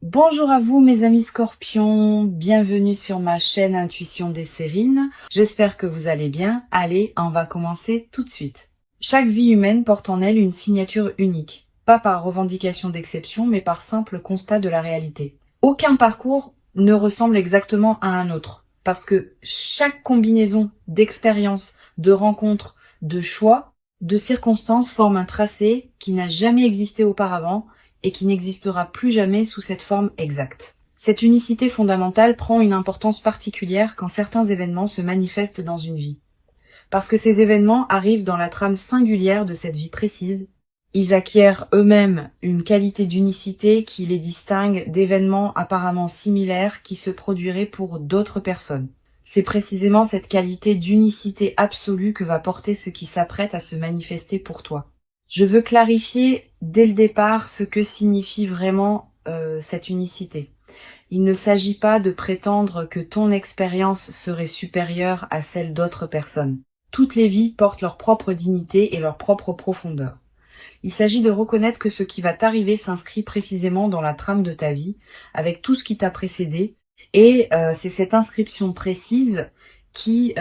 Bonjour à vous mes amis scorpions, bienvenue sur ma chaîne Intuition des Sérines. J'espère que vous allez bien. Allez, on va commencer tout de suite. Chaque vie humaine porte en elle une signature unique, pas par revendication d'exception, mais par simple constat de la réalité. Aucun parcours ne ressemble exactement à un autre, parce que chaque combinaison d'expériences, de rencontres, de choix, de circonstances forme un tracé qui n'a jamais existé auparavant et qui n'existera plus jamais sous cette forme exacte. Cette unicité fondamentale prend une importance particulière quand certains événements se manifestent dans une vie. Parce que ces événements arrivent dans la trame singulière de cette vie précise, ils acquièrent eux-mêmes une qualité d'unicité qui les distingue d'événements apparemment similaires qui se produiraient pour d'autres personnes. C'est précisément cette qualité d'unicité absolue que va porter ce qui s'apprête à se manifester pour toi. Je veux clarifier dès le départ ce que signifie vraiment cette unicité. Il ne s'agit pas de prétendre que ton expérience serait supérieure à celle d'autres personnes. Toutes les vies portent leur propre dignité et leur propre profondeur. Il s'agit de reconnaître que ce qui va t'arriver s'inscrit précisément dans la trame de ta vie, avec tout ce qui t'a précédé, et c'est cette inscription précise qui,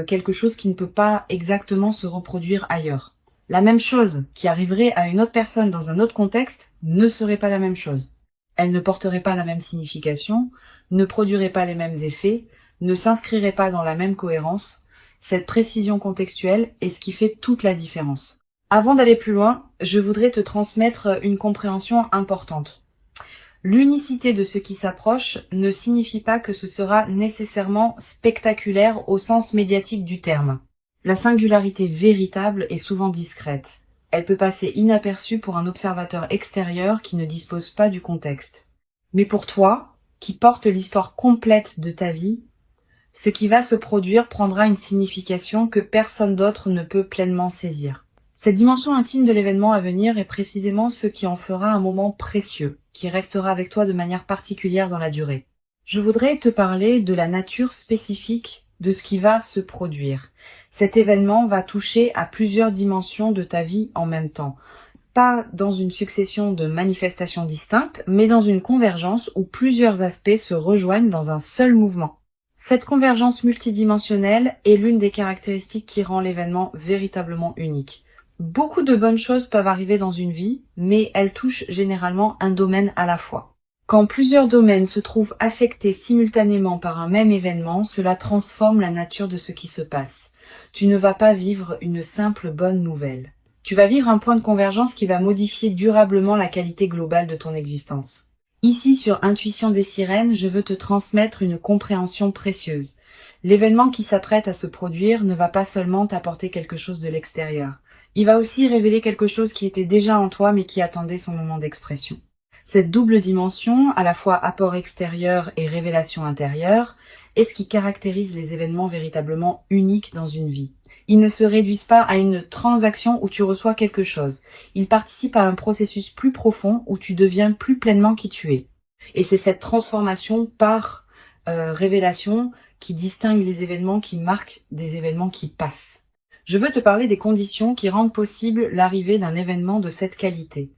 quelque chose qui ne peut pas exactement se reproduire ailleurs. La même chose qui arriverait à une autre personne dans un autre contexte ne serait pas la même chose. Elle ne porterait pas la même signification, ne produirait pas les mêmes effets, ne s'inscrirait pas dans la même cohérence. Cette précision contextuelle est ce qui fait toute la différence. Avant d'aller plus loin, je voudrais te transmettre une compréhension importante. L'unicité de ce qui s'approche ne signifie pas que ce sera nécessairement spectaculaire au sens médiatique du terme. La singularité véritable est souvent discrète. Elle peut passer inaperçue pour un observateur extérieur qui ne dispose pas du contexte. Mais pour toi, qui porte l'histoire complète de ta vie, ce qui va se produire prendra une signification que personne d'autre ne peut pleinement saisir. Cette dimension intime de l'événement à venir est précisément ce qui en fera un moment précieux, qui restera avec toi de manière particulière dans la durée. Je voudrais te parler de la nature spécifique de ce qui va se produire. Cet événement va toucher à plusieurs dimensions de ta vie en même temps. Pas dans une succession de manifestations distinctes, mais dans une convergence où plusieurs aspects se rejoignent dans un seul mouvement. Cette convergence multidimensionnelle est l'une des caractéristiques qui rend l'événement véritablement unique. Beaucoup de bonnes choses peuvent arriver dans une vie, mais elles touchent généralement un domaine à la fois. Quand plusieurs domaines se trouvent affectés simultanément par un même événement, cela transforme la nature de ce qui se passe. Tu ne vas pas vivre une simple bonne nouvelle. Tu vas vivre un point de convergence qui va modifier durablement la qualité globale de ton existence. Ici, sur Intuition des Sirènes, je veux te transmettre une compréhension précieuse. L'événement qui s'apprête à se produire ne va pas seulement t'apporter quelque chose de l'extérieur. Il va aussi révéler quelque chose qui était déjà en toi mais qui attendait son moment d'expression. Cette double dimension, à la fois apport extérieur et révélation intérieure, est ce qui caractérise les événements véritablement uniques dans une vie. Ils ne se réduisent pas à une transaction où tu reçois quelque chose. Ils participent à un processus plus profond où tu deviens plus pleinement qui tu es. Et c'est cette transformation par révélation qui distingue les événements qui marquent des événements qui passent. Je veux te parler des conditions qui rendent possible l'arrivée d'un événement de cette qualité.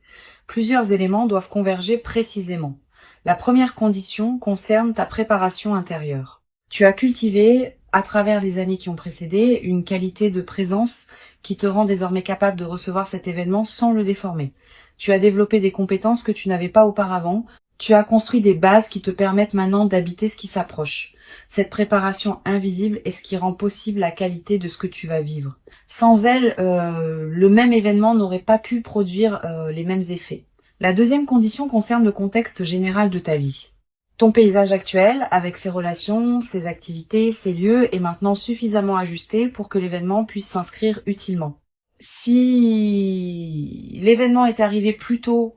Plusieurs éléments doivent converger précisément. La première condition concerne ta préparation intérieure. Tu as cultivé, à travers les années qui ont précédé, une qualité de présence qui te rend désormais capable de recevoir cet événement sans le déformer. Tu as développé des compétences que tu n'avais pas auparavant. Tu as construit des bases qui te permettent maintenant d'habiter ce qui s'approche. Cette préparation invisible est ce qui rend possible la qualité de ce que tu vas vivre. Sans elle, le même événement n'aurait pas pu produire les mêmes effets. La deuxième condition concerne le contexte général de ta vie. Ton paysage actuel, avec ses relations, ses activités, ses lieux, est maintenant suffisamment ajusté pour que l'événement puisse s'inscrire utilement. Si l'événement est arrivé plus tôt,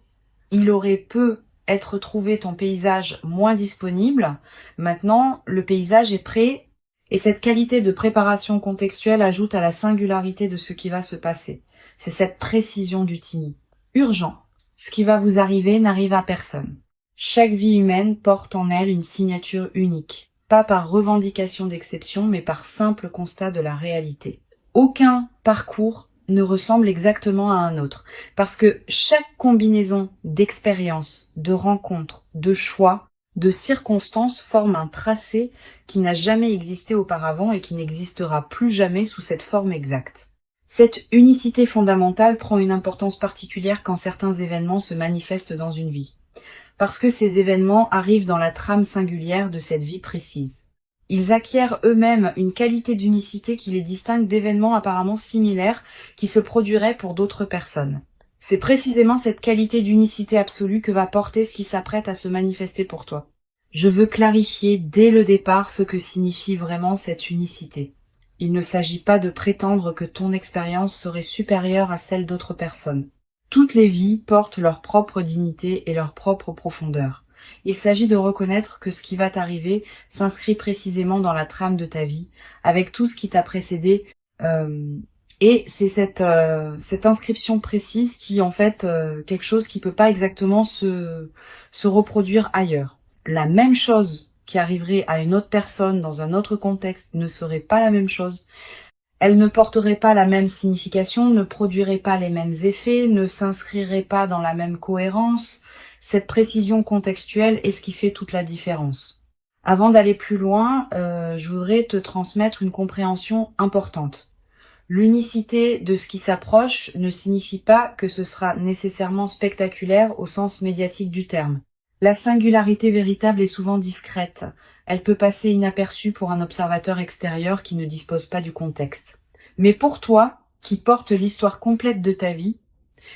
il aurait peu être trouvé ton paysage moins disponible. Maintenant, le paysage est prêt et cette qualité de préparation contextuelle ajoute à la singularité de ce qui va se passer. C'est cette précision du tini. Urgent. Ce qui va vous arriver n'arrive à personne. Chaque vie humaine porte en elle une signature unique, pas par revendication d'exception, mais par simple constat de la réalité. Aucun parcours ne ressemble exactement à un autre. Parce que chaque combinaison d'expériences, de rencontres, de choix, de circonstances forme un tracé qui n'a jamais existé auparavant et qui n'existera plus jamais sous cette forme exacte. Cette unicité fondamentale prend une importance particulière quand certains événements se manifestent dans une vie. Parce que ces événements arrivent dans la trame singulière de cette vie précise. Ils acquièrent eux-mêmes une qualité d'unicité qui les distingue d'événements apparemment similaires qui se produiraient pour d'autres personnes. C'est précisément cette qualité d'unicité absolue que va porter ce qui s'apprête à se manifester pour toi. Je veux clarifier dès le départ ce que signifie vraiment cette unicité. Il ne s'agit pas de prétendre que ton expérience serait supérieure à celle d'autres personnes. Toutes les vies portent leur propre dignité et leur propre profondeur. Il s'agit de reconnaître que ce qui va t'arriver s'inscrit précisément dans la trame de ta vie, avec tout ce qui t'a précédé, et c'est cette inscription précise qui en fait quelque chose qui peut pas exactement se reproduire ailleurs. La même chose qui arriverait à une autre personne dans un autre contexte ne serait pas la même chose. Elle ne porterait pas la même signification, ne produirait pas les mêmes effets, ne s'inscrirait pas dans la même cohérence. Cette précision contextuelle est ce qui fait toute la différence. Avant d'aller plus loin, je voudrais te transmettre une compréhension importante. L'unicité de ce qui s'approche ne signifie pas que ce sera nécessairement spectaculaire au sens médiatique du terme. La singularité véritable est souvent discrète. Elle peut passer inaperçue pour un observateur extérieur qui ne dispose pas du contexte. Mais pour toi, qui porte l'histoire complète de ta vie,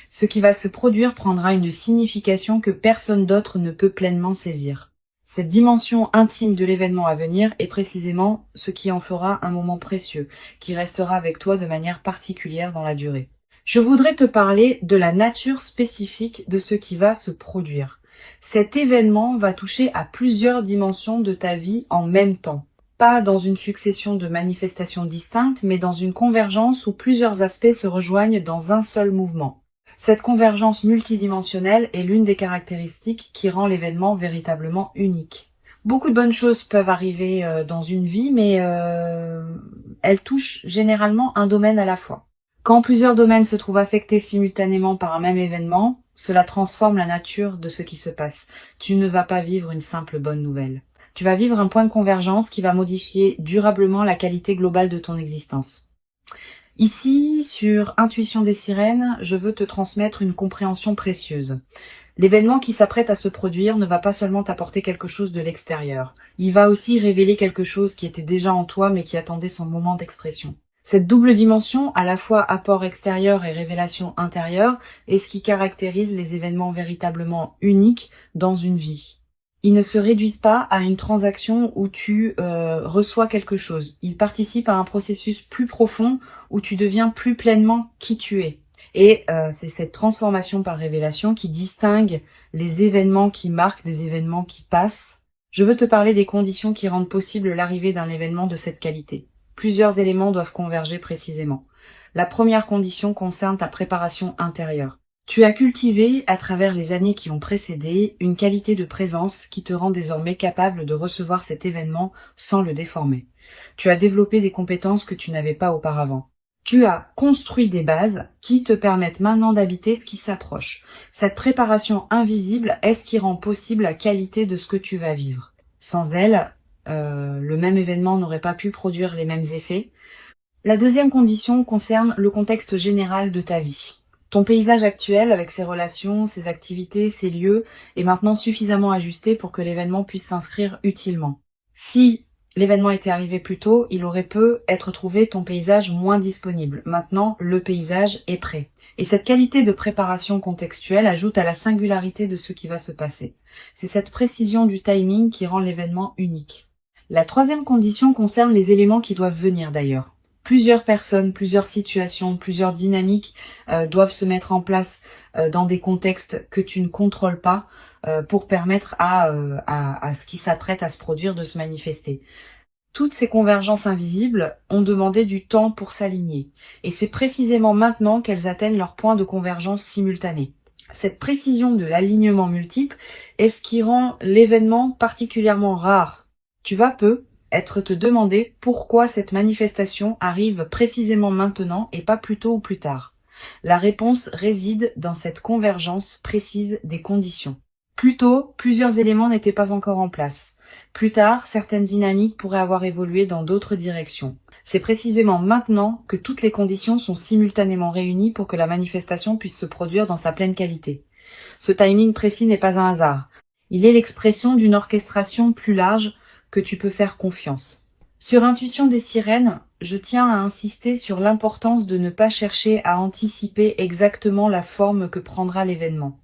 ce qui va se produire prendra une signification que personne d'autre ne peut pleinement saisir. Cette dimension intime de l'événement à venir est précisément ce qui en fera un moment précieux, qui restera avec toi de manière particulière dans la durée. Je voudrais te parler de la nature spécifique de ce qui va se produire. Cet événement va toucher à plusieurs dimensions de ta vie en même temps. Pas dans une succession de manifestations distinctes, mais dans une convergence où plusieurs aspects se rejoignent dans un seul mouvement. Cette convergence multidimensionnelle est l'une des caractéristiques qui rend l'événement véritablement unique. Beaucoup de bonnes choses peuvent arriver dans une vie, mais elles touchent généralement un domaine à la fois. Quand plusieurs domaines se trouvent affectés simultanément par un même événement, cela transforme la nature de ce qui se passe. Tu ne vas pas vivre une simple bonne nouvelle. Tu vas vivre un point de convergence qui va modifier durablement la qualité globale de ton existence. Ici, sur Intuition des sirènes, je veux te transmettre une compréhension précieuse. L'événement qui s'apprête à se produire ne va pas seulement t'apporter quelque chose de l'extérieur. Il va aussi révéler quelque chose qui était déjà en toi mais qui attendait son moment d'expression. Cette double dimension, à la fois apport extérieur et révélation intérieure, est ce qui caractérise les événements véritablement uniques dans une vie. Ils ne se réduisent pas à une transaction où tu reçois quelque chose. Ils participent à un processus plus profond où tu deviens plus pleinement qui tu es. Et c'est cette transformation par révélation qui distingue les événements qui marquent des événements qui passent. Je veux te parler des conditions qui rendent possible l'arrivée d'un événement de cette qualité. Plusieurs éléments doivent converger précisément. La première condition concerne ta préparation intérieure. Tu as cultivé, à travers les années qui ont précédé, une qualité de présence qui te rend désormais capable de recevoir cet événement sans le déformer. Tu as développé des compétences que tu n'avais pas auparavant. Tu as construit des bases qui te permettent maintenant d'habiter ce qui s'approche. Cette préparation invisible est ce qui rend possible la qualité de ce que tu vas vivre. Sans elle, le même événement n'aurait pas pu produire les mêmes effets. La deuxième condition concerne le contexte général de ta vie. Ton paysage actuel, avec ses relations, ses activités, ses lieux, est maintenant suffisamment ajusté pour que l'événement puisse s'inscrire utilement. Si l'événement était arrivé plus tôt, il aurait pu être trouvé ton paysage moins disponible. Maintenant, le paysage est prêt. Et cette qualité de préparation contextuelle ajoute à la singularité de ce qui va se passer. C'est cette précision du timing qui rend l'événement unique. La troisième condition concerne les éléments qui doivent venir d'ailleurs. Plusieurs personnes, plusieurs situations, plusieurs dynamiques doivent se mettre en place dans des contextes que tu ne contrôles pas pour permettre à ce qui s'apprête à se produire de se manifester. Toutes ces convergences invisibles ont demandé du temps pour s'aligner. Et c'est précisément maintenant qu'elles atteignent leur point de convergence simultané. Cette précision de l'alignement multiple est ce qui rend l'événement particulièrement rare. Tu vas peu, être te demander pourquoi cette manifestation arrive précisément maintenant et pas plus tôt ou plus tard. La réponse réside dans cette convergence précise des conditions. Plus tôt, plusieurs éléments n'étaient pas encore en place. Plus tard, certaines dynamiques pourraient avoir évolué dans d'autres directions. C'est précisément maintenant que toutes les conditions sont simultanément réunies pour que la manifestation puisse se produire dans sa pleine qualité. Ce timing précis n'est pas un hasard. Il est l'expression d'une orchestration plus large que tu peux faire confiance. Sur Intuition des sirènes, je tiens à insister sur l'importance de ne pas chercher à anticiper exactement la forme que prendra l'événement.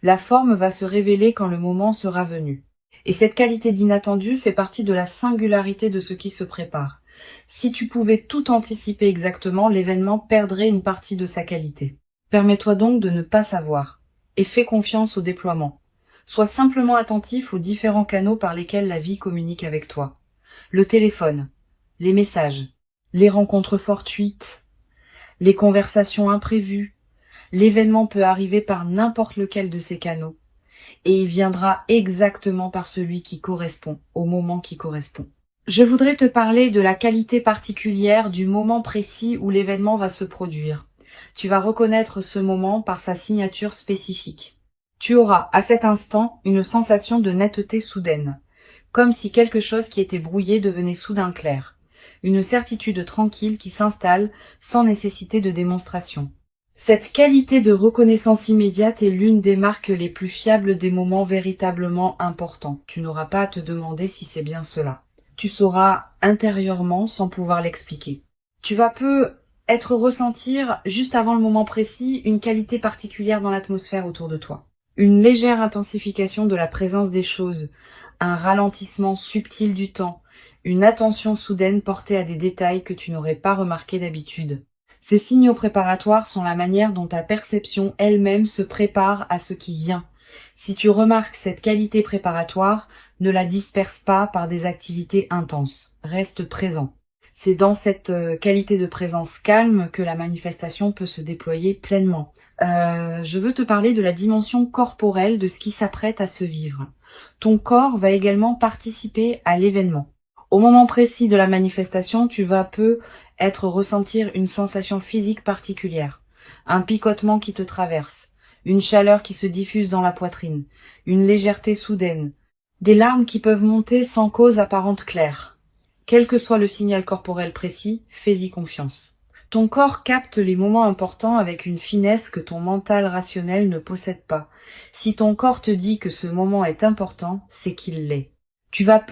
La forme va se révéler quand le moment sera venu. Et cette qualité d'inattendu fait partie de la singularité de ce qui se prépare. Si tu pouvais tout anticiper exactement, l'événement perdrait une partie de sa qualité. Permets-toi donc de ne pas savoir. Et fais confiance au déploiement. Sois simplement attentif aux différents canaux par lesquels la vie communique avec toi. Le téléphone, les messages, les rencontres fortuites, les conversations imprévues. L'événement peut arriver par n'importe lequel de ces canaux. Et il viendra exactement par celui qui correspond, au moment qui correspond. Je voudrais te parler de la qualité particulière du moment précis où l'événement va se produire. Tu vas reconnaître ce moment par sa signature spécifique. Tu auras, à cet instant, une sensation de netteté soudaine, comme si quelque chose qui était brouillé devenait soudain clair. Une certitude tranquille qui s'installe sans nécessité de démonstration. Cette qualité de reconnaissance immédiate est l'une des marques les plus fiables des moments véritablement importants. Tu n'auras pas à te demander si c'est bien cela. Tu sauras intérieurement sans pouvoir l'expliquer. Tu vas ressentir, juste avant le moment précis, une qualité particulière dans l'atmosphère autour de toi. Une légère intensification de la présence des choses, un ralentissement subtil du temps, une attention soudaine portée à des détails que tu n'aurais pas remarqués d'habitude. Ces signaux préparatoires sont la manière dont ta perception elle-même se prépare à ce qui vient. Si tu remarques cette qualité préparatoire, ne la disperse pas par des activités intenses. Reste présent. C'est dans cette qualité de présence calme que la manifestation peut se déployer pleinement. Je veux te parler de la dimension corporelle de ce qui s'apprête à se vivre. Ton corps va également participer à l'événement. Au moment précis de la manifestation, tu vas ressentir une sensation physique particulière, un picotement qui te traverse, une chaleur qui se diffuse dans la poitrine, une légèreté soudaine, des larmes qui peuvent monter sans cause apparente claire. Quel que soit le signal corporel précis, fais-y confiance. Ton corps capte les moments importants avec une finesse que ton mental rationnel ne possède pas. Si ton corps te dit que ce moment est important, c'est qu'il l'est. Tu vas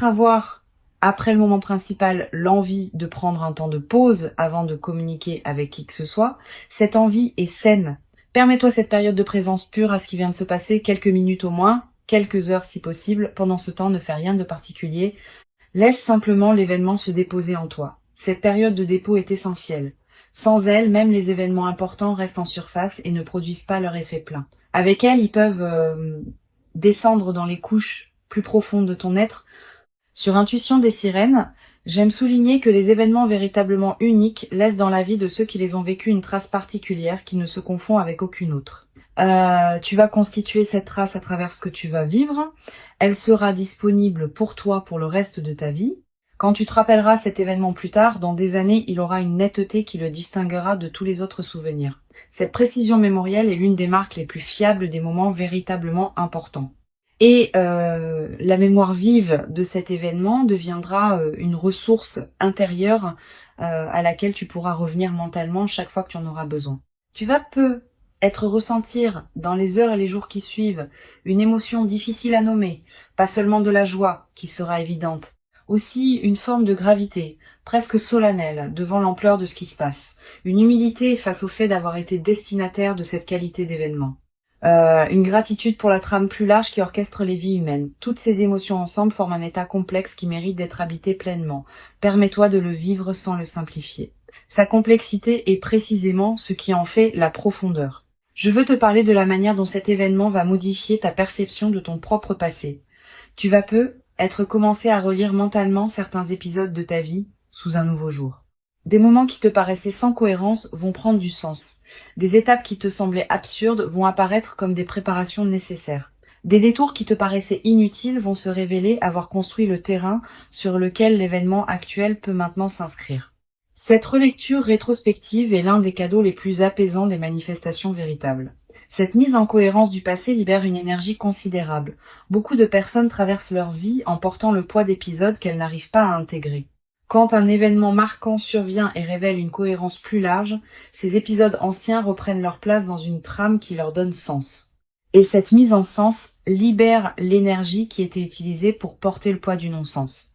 avoir, après le moment principal, l'envie de prendre un temps de pause avant de communiquer avec qui que ce soit. Cette envie est saine. Permets-toi cette période de présence pure à ce qui vient de se passer, quelques minutes au moins, quelques heures si possible. Pendant ce temps, ne fais rien de particulier. Laisse simplement l'événement se déposer en toi. Cette période de dépôt est essentielle. Sans elle, même les événements importants restent en surface et ne produisent pas leur effet plein. Avec elle, ils peuvent descendre dans les couches plus profondes de ton être. Sur Intuition des sirènes, j'aime souligner que les événements véritablement uniques laissent dans la vie de ceux qui les ont vécus une trace particulière qui ne se confond avec aucune autre. Tu vas constituer cette trace à travers ce que tu vas vivre. Elle sera disponible pour toi pour le reste de ta vie. Quand tu te rappelleras cet événement plus tard, dans des années, il aura une netteté qui le distinguera de tous les autres souvenirs. Cette précision mémorielle est l'une des marques les plus fiables des moments véritablement importants. Et la mémoire vive de cet événement deviendra une ressource intérieure à laquelle tu pourras revenir mentalement chaque fois que tu en auras besoin. Tu vas ressentir dans les heures et les jours qui suivent une émotion difficile à nommer, pas seulement de la joie qui sera évidente, aussi une forme de gravité, presque solennelle, devant l'ampleur de ce qui se passe, une humilité face au fait d'avoir été destinataire de cette qualité d'événement. Une gratitude pour la trame plus large qui orchestre les vies humaines. Toutes ces émotions ensemble forment un état complexe qui mérite d'être habité pleinement. Permets-toi de le vivre sans le simplifier. Sa complexité est précisément ce qui en fait la profondeur. Je veux te parler de la manière dont cet événement va modifier ta perception de ton propre passé. Tu vas commencé à relire mentalement certains épisodes de ta vie sous un nouveau jour. Des moments qui te paraissaient sans cohérence vont prendre du sens. Des étapes qui te semblaient absurdes vont apparaître comme des préparations nécessaires. Des détours qui te paraissaient inutiles vont se révéler avoir construit le terrain sur lequel l'événement actuel peut maintenant s'inscrire. Cette relecture rétrospective est l'un des cadeaux les plus apaisants des manifestations véritables. Cette mise en cohérence du passé libère une énergie considérable. Beaucoup de personnes traversent leur vie en portant le poids d'épisodes qu'elles n'arrivent pas à intégrer. Quand un événement marquant survient et révèle une cohérence plus large, ces épisodes anciens reprennent leur place dans une trame qui leur donne sens. Et cette mise en sens libère l'énergie qui était utilisée pour porter le poids du non-sens.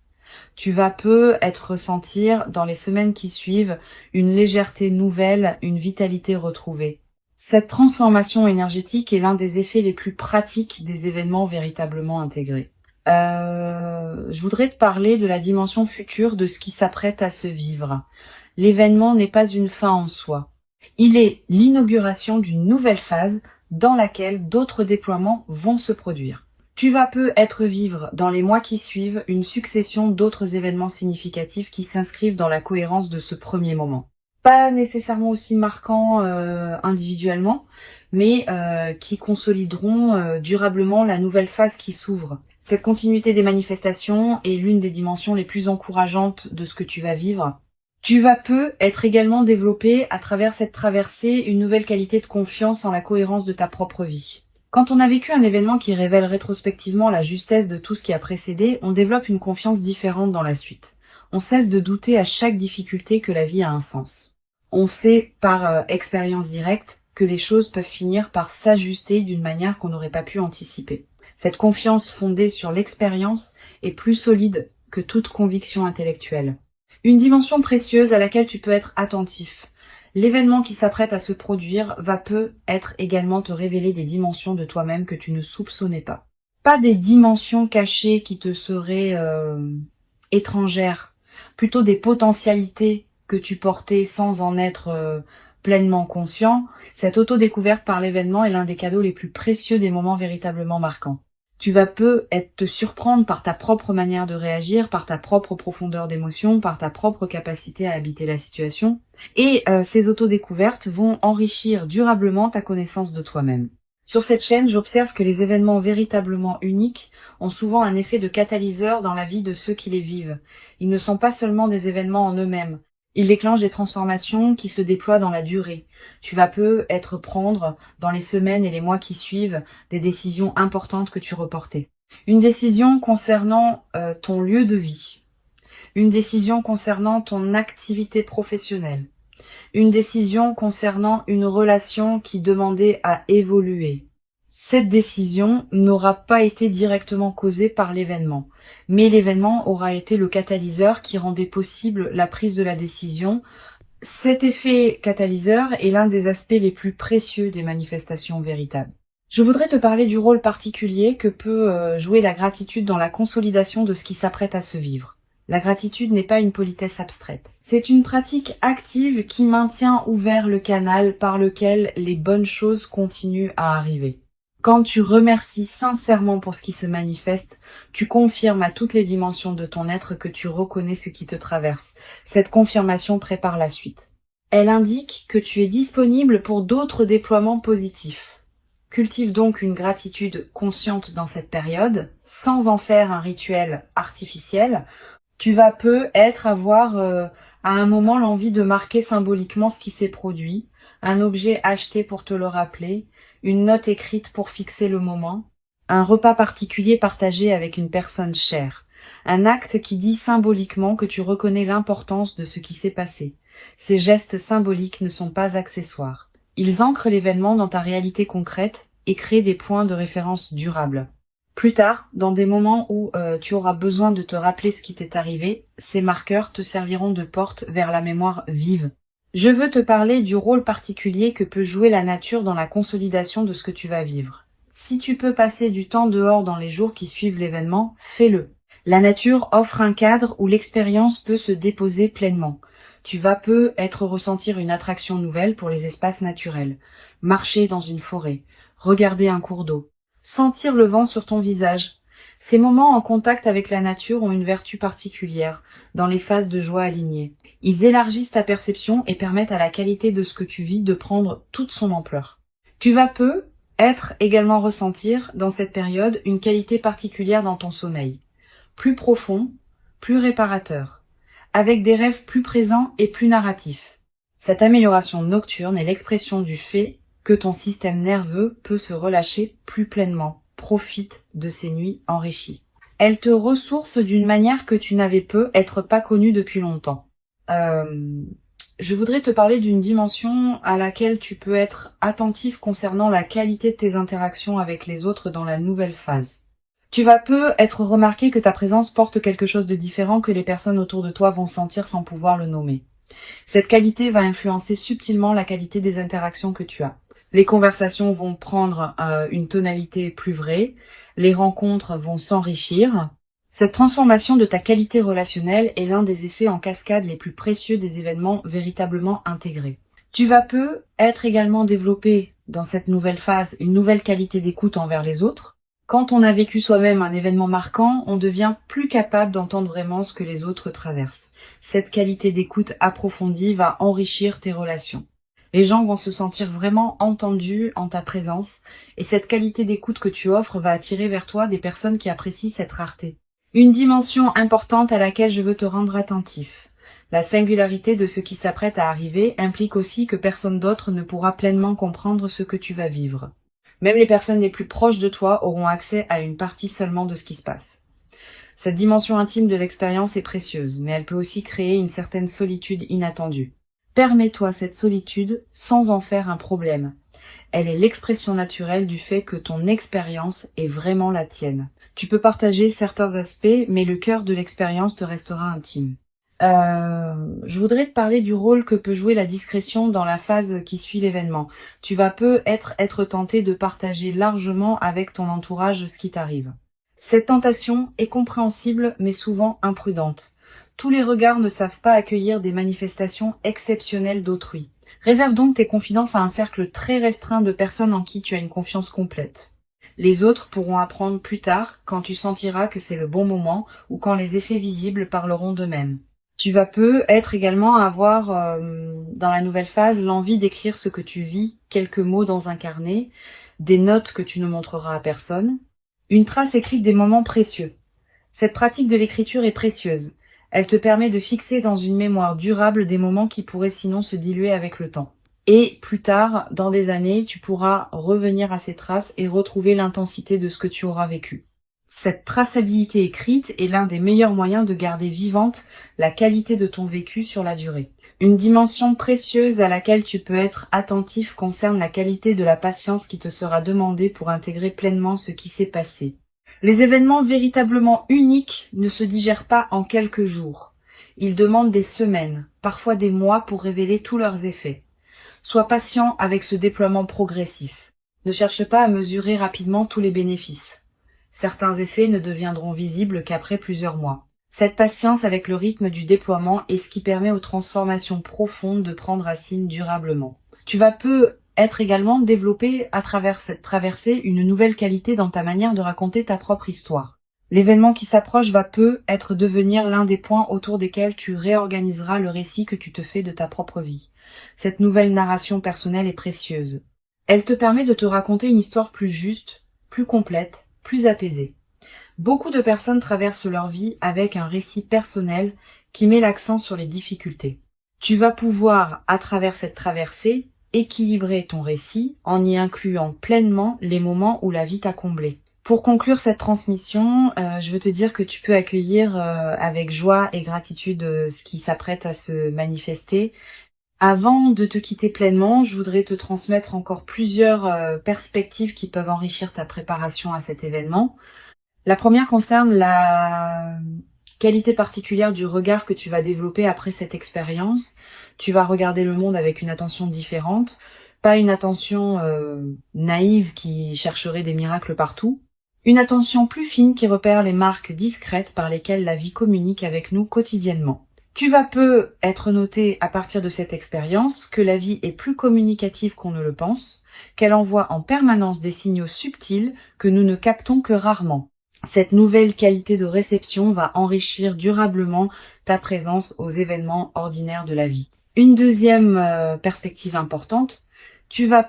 Tu vas peu ressentir dans les semaines qui suivent une légèreté nouvelle, une vitalité retrouvée. Cette transformation énergétique est l'un des effets les plus pratiques des événements véritablement intégrés. Je voudrais te parler de la dimension future de ce qui s'apprête à se vivre. L'événement n'est pas une fin en soi. Il est l'inauguration d'une nouvelle phase dans laquelle d'autres déploiements vont se produire. Tu vas peu vivre dans les mois qui suivent une succession d'autres événements significatifs qui s'inscrivent dans la cohérence de ce premier moment. Pas nécessairement aussi marquants individuellement, mais qui consolideront durablement la nouvelle phase qui s'ouvre. Cette continuité des manifestations est l'une des dimensions les plus encourageantes de ce que tu vas vivre. Tu vas peu également développé à travers cette traversée une nouvelle qualité de confiance en la cohérence de ta propre vie. Quand on a vécu un événement qui révèle rétrospectivement la justesse de tout ce qui a précédé, on développe une confiance différente dans la suite. On cesse de douter à chaque difficulté que la vie a un sens. On sait par expérience directe que les choses peuvent finir par s'ajuster d'une manière qu'on n'aurait pas pu anticiper. Cette confiance fondée sur l'expérience est plus solide que toute conviction intellectuelle. Une dimension précieuse à laquelle tu peux être attentif. L'événement qui s'apprête à se produire va peu également te révéler des dimensions de toi-même que tu ne soupçonnais pas. Pas des dimensions cachées qui te seraient étrangères, plutôt des potentialités que tu portais sans en être pleinement conscient. Cette auto-découverte par l'événement est l'un des cadeaux les plus précieux des moments véritablement marquants. Tu vas peu te surprendre par ta propre manière de réagir, par ta propre profondeur d'émotion, par ta propre capacité à habiter la situation. Et ces autodécouvertes vont enrichir durablement ta connaissance de toi-même. Sur cette chaîne, j'observe que les événements véritablement uniques ont souvent un effet de catalyseur dans la vie de ceux qui les vivent. Ils ne sont pas seulement des événements en eux-mêmes. Ils déclenchent des transformations qui se déploient dans la durée. Tu vas peu prendre, dans les semaines et les mois qui suivent, des décisions importantes que tu reportais. Une décision concernant ton lieu de vie. Une décision concernant ton activité professionnelle. Une décision concernant une relation qui demandait à évoluer. Cette décision n'aura pas été directement causée par l'événement, mais l'événement aura été le catalyseur qui rendait possible la prise de la décision. Cet effet catalyseur est l'un des aspects les plus précieux des manifestations véritables. Je voudrais te parler du rôle particulier que peut jouer la gratitude dans la consolidation de ce qui s'apprête à se vivre. La gratitude n'est pas une politesse abstraite. C'est une pratique active qui maintient ouvert le canal par lequel les bonnes choses continuent à arriver. Quand tu remercies sincèrement pour ce qui se manifeste, tu confirmes à toutes les dimensions de ton être que tu reconnais ce qui te traverse. Cette confirmation prépare la suite. Elle indique que tu es disponible pour d'autres déploiements positifs. Cultive donc une gratitude consciente dans cette période, sans en faire un rituel artificiel. Tu vas peu avoir à un moment l'envie de marquer symboliquement ce qui s'est produit, un objet acheté pour te le rappeler, une note écrite pour fixer le moment, un repas particulier partagé avec une personne chère, un acte qui dit symboliquement que tu reconnais l'importance de ce qui s'est passé. Ces gestes symboliques ne sont pas accessoires. Ils ancrent l'événement dans ta réalité concrète et créent des points de référence durables. Plus tard, dans des moments où tu auras besoin de te rappeler ce qui t'est arrivé, ces marqueurs te serviront de porte vers la mémoire vive. Je veux te parler du rôle particulier que peut jouer la nature dans la consolidation de ce que tu vas vivre. Si tu peux passer du temps dehors dans les jours qui suivent l'événement, fais-le. La nature offre un cadre où l'expérience peut se déposer pleinement. Tu vas peu ressentir une attraction nouvelle pour les espaces naturels. Marcher dans une forêt, regarder un cours d'eau, sentir le vent sur ton visage. Ces moments en contact avec la nature ont une vertu particulière, dans les phases de joie alignées. Ils élargissent ta perception et permettent à la qualité de ce que tu vis de prendre toute son ampleur. Tu vas peu Être également ressentir, dans cette période, une qualité particulière dans ton sommeil. Plus profond, plus réparateur, avec des rêves plus présents et plus narratifs. Cette amélioration nocturne est l'expression du fait que ton système nerveux peut se relâcher plus pleinement, profite de ces nuits enrichies. Elle te ressource d'une manière que tu n'avais peut-être pas connue depuis longtemps. Je voudrais te parler d'une dimension à laquelle tu peux être attentif concernant la qualité de tes interactions avec les autres dans la nouvelle phase. Tu vas être remarqué que ta présence porte quelque chose de différent que les personnes autour de toi vont sentir sans pouvoir le nommer. Cette qualité va influencer subtilement la qualité des interactions que tu as. Les conversations vont prendre une tonalité plus vraie, les rencontres vont s'enrichir. Cette transformation de ta qualité relationnelle est l'un des effets en cascade les plus précieux des événements véritablement intégrés. Tu vas être également développé dans cette nouvelle phase une nouvelle qualité d'écoute envers les autres. Quand on a vécu soi-même un événement marquant, on devient plus capable d'entendre vraiment ce que les autres traversent. Cette qualité d'écoute approfondie va enrichir tes relations. Les gens vont se sentir vraiment entendus en ta présence, et cette qualité d'écoute que tu offres va attirer vers toi des personnes qui apprécient cette rareté. Une dimension importante à laquelle je veux te rendre attentif. La singularité de ce qui s'apprête à arriver implique aussi que personne d'autre ne pourra pleinement comprendre ce que tu vas vivre. Même les personnes les plus proches de toi auront accès à une partie seulement de ce qui se passe. Cette dimension intime de l'expérience est précieuse, mais elle peut aussi créer une certaine solitude inattendue. Permets-toi cette solitude sans en faire un problème. Elle est l'expression naturelle du fait que ton expérience est vraiment la tienne. Tu peux partager certains aspects, mais le cœur de l'expérience te restera intime. Je voudrais te parler du rôle que peut jouer la discrétion dans la phase qui suit l'événement. Tu vas être tenté de partager largement avec ton entourage ce qui t'arrive. Cette tentation est compréhensible mais souvent imprudente. Tous les regards ne savent pas accueillir des manifestations exceptionnelles d'autrui. Réserve donc tes confidences à un cercle très restreint de personnes en qui tu as une confiance complète. Les autres pourront apprendre plus tard quand tu sentiras que c'est le bon moment ou quand les effets visibles parleront d'eux-mêmes. Tu vas être également avoir dans la nouvelle phase l'envie d'écrire ce que tu vis, quelques mots dans un carnet, des notes que tu ne montreras à personne, une trace écrite des moments précieux. Cette pratique de l'écriture est précieuse. Elle te permet de fixer dans une mémoire durable des moments qui pourraient sinon se diluer avec le temps. Et plus tard, dans des années, tu pourras revenir à ces traces et retrouver l'intensité de ce que tu auras vécu. Cette traçabilité écrite est l'un des meilleurs moyens de garder vivante la qualité de ton vécu sur la durée. Une dimension précieuse à laquelle tu peux être attentif concerne la qualité de la patience qui te sera demandée pour intégrer pleinement ce qui s'est passé. Les événements véritablement uniques ne se digèrent pas en quelques jours. Ils demandent des semaines, parfois des mois pour révéler tous leurs effets. Sois patient avec ce déploiement progressif. Ne cherche pas à mesurer rapidement tous les bénéfices. Certains effets ne deviendront visibles qu'après plusieurs mois. Cette patience avec le rythme du déploiement est ce qui permet aux transformations profondes de prendre racine durablement. Tu vas être également développé à travers cette traversée une nouvelle qualité dans ta manière de raconter ta propre histoire. L'événement qui s'approche va être devenir l'un des points autour desquels tu réorganiseras le récit que tu te fais de ta propre vie. Cette nouvelle narration personnelle est précieuse. Elle te permet de te raconter une histoire plus juste, plus complète, plus apaisée. Beaucoup de personnes traversent leur vie avec un récit personnel qui met l'accent sur les difficultés. Tu vas pouvoir, à travers cette traversée, équilibrer ton récit en y incluant pleinement les moments où la vie t'a comblé. Pour conclure cette transmission, je veux te dire que tu peux accueillir avec joie et gratitude ce qui s'apprête à se manifester. Avant de te quitter pleinement, je voudrais te transmettre encore plusieurs perspectives qui peuvent enrichir ta préparation à cet événement. La première concerne la qualité particulière du regard que tu vas développer après cette expérience. Tu vas regarder le monde avec une attention différente, pas une attention naïve qui chercherait des miracles partout, une attention plus fine qui repère les marques discrètes par lesquelles la vie communique avec nous quotidiennement. Tu vas être noté à partir de cette expérience que la vie est plus communicative qu'on ne le pense, qu'elle envoie en permanence des signaux subtils que nous ne captons que rarement. Cette nouvelle qualité de réception va enrichir durablement ta présence aux événements ordinaires de la vie. Une deuxième perspective importante, tu vas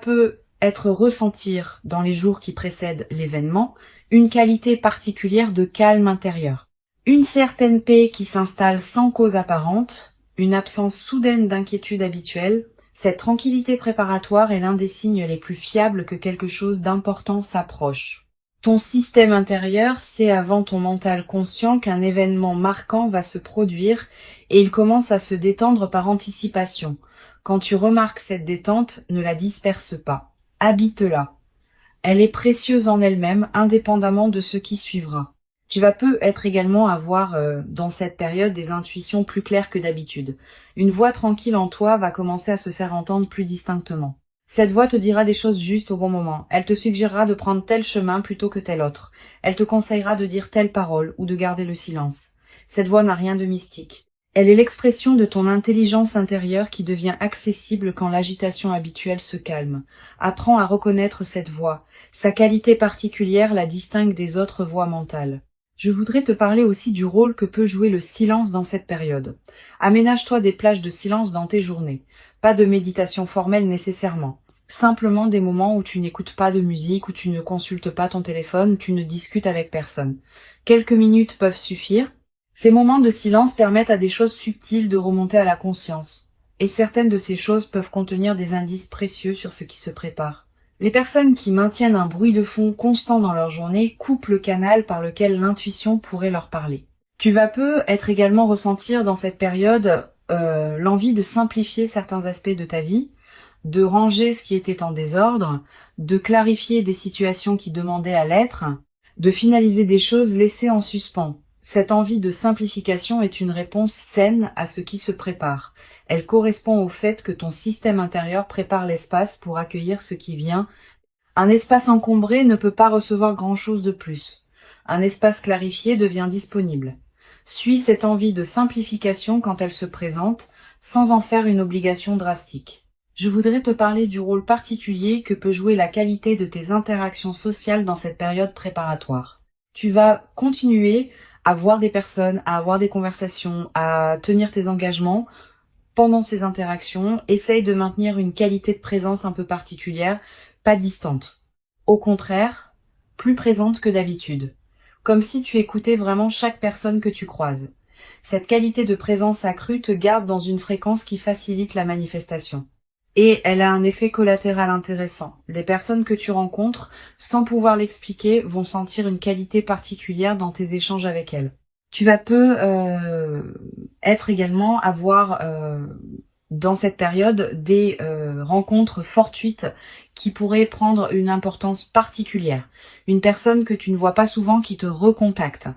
être ressentir, dans les jours qui précèdent l'événement, une qualité particulière de calme intérieur. Une certaine paix qui s'installe sans cause apparente, une absence soudaine d'inquiétude habituelle. Cette tranquillité préparatoire est l'un des signes les plus fiables que quelque chose d'important s'approche. Ton système intérieur sait avant ton mental conscient qu'un événement marquant va se produire et il commence à se détendre par anticipation. Quand tu remarques cette détente, ne la disperse pas. Habite-la. Elle est précieuse en elle-même, indépendamment de ce qui suivra. Tu vas peut-être également avoir dans cette période des intuitions plus claires que d'habitude. Une voix tranquille en toi va commencer à se faire entendre plus distinctement. Cette voix te dira des choses justes au bon moment. Elle te suggérera de prendre tel chemin plutôt que tel autre. Elle te conseillera de dire telle parole ou de garder le silence. Cette voix n'a rien de mystique. Elle est l'expression de ton intelligence intérieure qui devient accessible quand l'agitation habituelle se calme. Apprends à reconnaître cette voix. Sa qualité particulière la distingue des autres voix mentales. Je voudrais te parler aussi du rôle que peut jouer le silence dans cette période. Aménage-toi des plages de silence dans tes journées. Pas de méditation formelle nécessairement. Simplement des moments où tu n'écoutes pas de musique, où tu ne consultes pas ton téléphone, où tu ne discutes avec personne. Quelques minutes peuvent suffire. Ces moments de silence permettent à des choses subtiles de remonter à la conscience. Et certaines de ces choses peuvent contenir des indices précieux sur ce qui se prépare. Les personnes qui maintiennent un bruit de fond constant dans leur journée coupent le canal par lequel l'intuition pourrait leur parler. Tu vas peut-être également ressentir dans cette période l'envie de simplifier certains aspects de ta vie, de ranger ce qui était en désordre, de clarifier des situations qui demandaient à l'être, de finaliser des choses laissées en suspens. Cette envie de simplification est une réponse saine à ce qui se prépare. Elle correspond au fait que ton système intérieur prépare l'espace pour accueillir ce qui vient. Un espace encombré ne peut pas recevoir grand-chose de plus. Un espace clarifié devient disponible. Suis cette envie de simplification quand elle se présente, sans en faire une obligation drastique. Je voudrais te parler du rôle particulier que peut jouer la qualité de tes interactions sociales dans cette période préparatoire. Tu vas continuer à voir des personnes, à avoir des conversations, à tenir tes engagements. Pendant ces interactions, essaye de maintenir une qualité de présence un peu particulière, pas distante. Au contraire, plus présente que d'habitude. Comme si tu écoutais vraiment chaque personne que tu croises. Cette qualité de présence accrue te garde dans une fréquence qui facilite la manifestation. Et elle a un effet collatéral intéressant. Les personnes que tu rencontres, sans pouvoir l'expliquer, vont sentir une qualité particulière dans tes échanges avec elles. Tu vas être également avoir dans cette période des rencontres fortuites qui pourraient prendre une importance particulière. Une personne que tu ne vois pas souvent qui te recontacte.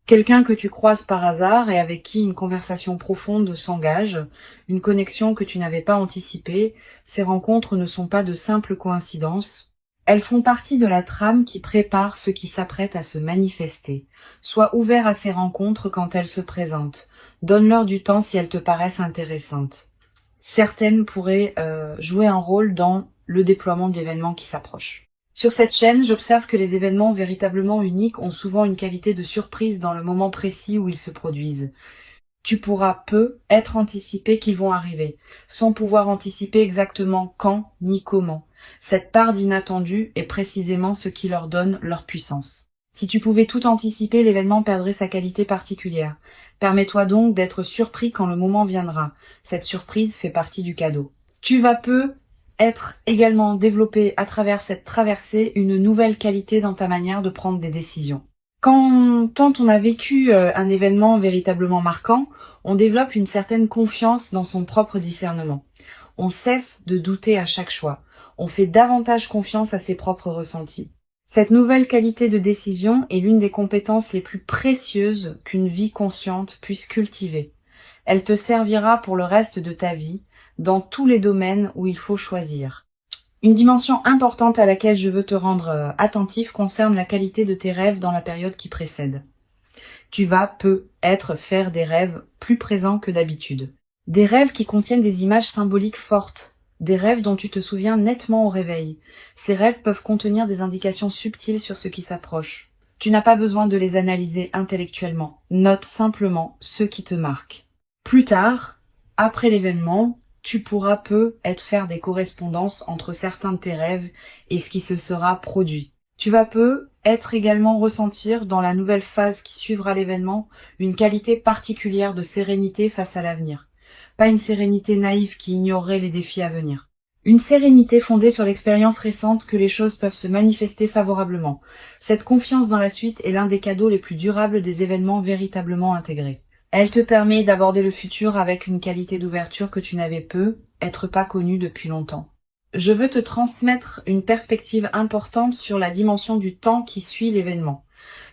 Quelqu'un que tu croises par hasard et avec qui une conversation profonde s'engage, une connexion que tu n'avais pas anticipée. Ces rencontres ne sont pas de simples coïncidences. Elles font partie de la trame qui prépare ce qui s'apprête à se manifester. Sois ouvert à ces rencontres quand elles se présentent. Donne-leur du temps si elles te paraissent intéressantes. Certaines pourraient jouer un rôle dans le déploiement de l'événement qui s'approche. Sur cette chaîne, j'observe que les événements véritablement uniques ont souvent une qualité de surprise dans le moment précis où ils se produisent. Tu pourras être anticipé qu'ils vont arriver, sans pouvoir anticiper exactement quand ni comment. Cette part d'inattendu est précisément ce qui leur donne leur puissance. Si tu pouvais tout anticiper, l'événement perdrait sa qualité particulière. Permets-toi donc d'être surpris quand le moment viendra. Cette surprise fait partie du cadeau. Tu vas être également développé à travers cette traversée une nouvelle qualité dans ta manière de prendre des décisions. Quand on a vécu un événement véritablement marquant, on développe une certaine confiance dans son propre discernement. On cesse de douter à chaque choix. On fait davantage confiance à ses propres ressentis. Cette nouvelle qualité de décision est l'une des compétences les plus précieuses qu'une vie consciente puisse cultiver. Elle te servira pour le reste de ta vie, dans tous les domaines où il faut choisir. Une dimension importante à laquelle je veux te rendre attentif concerne la qualité de tes rêves dans la période qui précède. Tu vas peut-être faire des rêves plus présents que d'habitude. Des rêves qui contiennent des images symboliques fortes. Des rêves dont tu te souviens nettement au réveil. Ces rêves peuvent contenir des indications subtiles sur ce qui s'approche. Tu n'as pas besoin de les analyser intellectuellement. Note simplement ce qui te marque. Plus tard, après l'événement, tu pourras peut-être faire des correspondances entre certains de tes rêves et ce qui se sera produit. Tu vas peut-être également ressentir dans la nouvelle phase qui suivra l'événement une qualité particulière de sérénité face à l'avenir. Pas une sérénité naïve qui ignorerait les défis à venir. Une sérénité fondée sur l'expérience récente que les choses peuvent se manifester favorablement. Cette confiance dans la suite est l'un des cadeaux les plus durables des événements véritablement intégrés. Elle te permet d'aborder le futur avec une qualité d'ouverture que tu n'avais peut-être pas connue depuis longtemps. Je veux te transmettre une perspective importante sur la dimension du temps qui suit l'événement.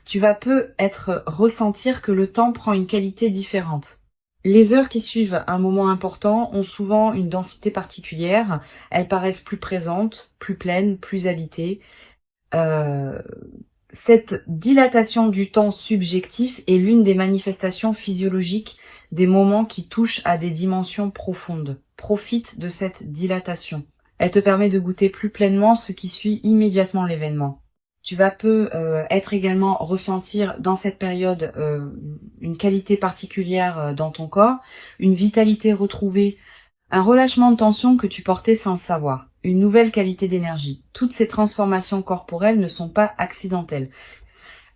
Tu vas peut-être ressentir que le temps prend une qualité différente. Les heures qui suivent un moment important ont souvent une densité particulière, elles paraissent plus présentes, plus pleines, plus habitées. Cette dilatation du temps subjectif est l'une des manifestations physiologiques des moments qui touchent à des dimensions profondes. Profite de cette dilatation. Elle te permet de goûter plus pleinement ce qui suit immédiatement l'événement. Tu vas être également ressentir dans cette période une qualité particulière dans ton corps, une vitalité retrouvée, un relâchement de tension que tu portais sans le savoir, une nouvelle qualité d'énergie. Toutes ces transformations corporelles ne sont pas accidentelles.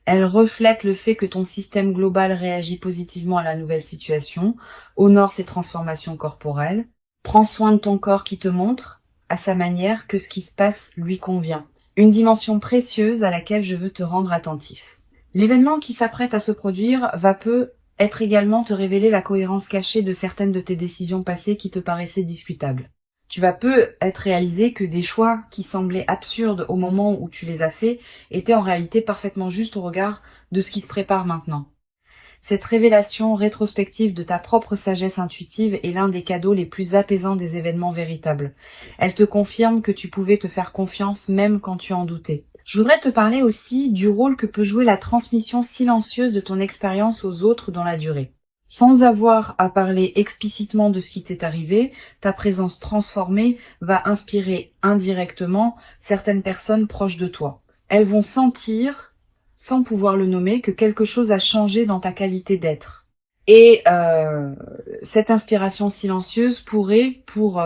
Elles reflètent le fait que ton système global réagit positivement à la nouvelle situation, honore ces transformations corporelles, prends soin de ton corps qui te montre, à sa manière, que ce qui se passe lui convient. Une dimension précieuse à laquelle je veux te rendre attentif. L'événement qui s'apprête à se produire va peut-être également te révéler la cohérence cachée de certaines de tes décisions passées qui te paraissaient discutables. Tu vas peut-être réaliser que des choix qui semblaient absurdes au moment où tu les as faits étaient en réalité parfaitement justes au regard de ce qui se prépare maintenant. Cette révélation rétrospective de ta propre sagesse intuitive est l'un des cadeaux les plus apaisants des événements véritables. Elle te confirme que tu pouvais te faire confiance même quand tu en doutais. Je voudrais te parler aussi du rôle que peut jouer la transmission silencieuse de ton expérience aux autres dans la durée. Sans avoir à parler explicitement de ce qui t'est arrivé, ta présence transformée va inspirer indirectement certaines personnes proches de toi. Elles vont sentir, sans pouvoir le nommer, que quelque chose a changé dans ta qualité d'être. Et cette inspiration silencieuse pourrait, pour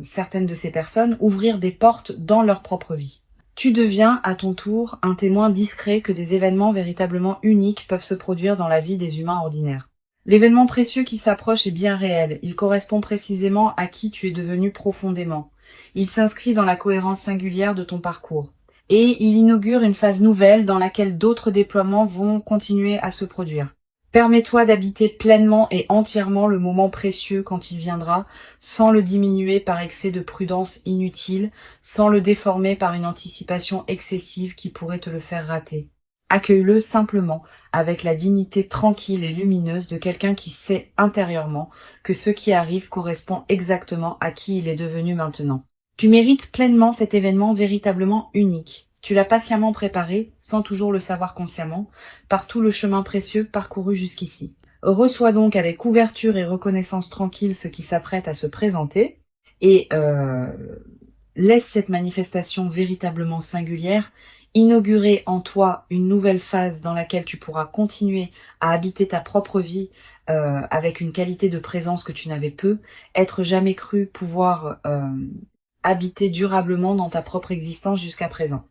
certaines de ces personnes, ouvrir des portes dans leur propre vie. Tu deviens, à ton tour, un témoin discret que des événements véritablement uniques peuvent se produire dans la vie des humains ordinaires. L'événement précieux qui s'approche est bien réel, il correspond précisément à qui tu es devenu profondément. Il s'inscrit dans la cohérence singulière de ton parcours. Et il inaugure une phase nouvelle dans laquelle d'autres déploiements vont continuer à se produire. Permets-toi d'habiter pleinement et entièrement le moment précieux quand il viendra, sans le diminuer par excès de prudence inutile, sans le déformer par une anticipation excessive qui pourrait te le faire rater. Accueille-le simplement, avec la dignité tranquille et lumineuse de quelqu'un qui sait intérieurement que ce qui arrive correspond exactement à qui il est devenu maintenant. Tu mérites pleinement cet événement véritablement unique. Tu l'as patiemment préparé, sans toujours le savoir consciemment, par tout le chemin précieux parcouru jusqu'ici. Reçois donc avec ouverture et reconnaissance tranquille ce qui s'apprête à se présenter, et laisse cette manifestation véritablement singulière inaugurer en toi une nouvelle phase dans laquelle tu pourras continuer à habiter ta propre vie avec une qualité de présence que tu n'avais être jamais cru pouvoir habiter durablement dans ta propre existence jusqu'à présent.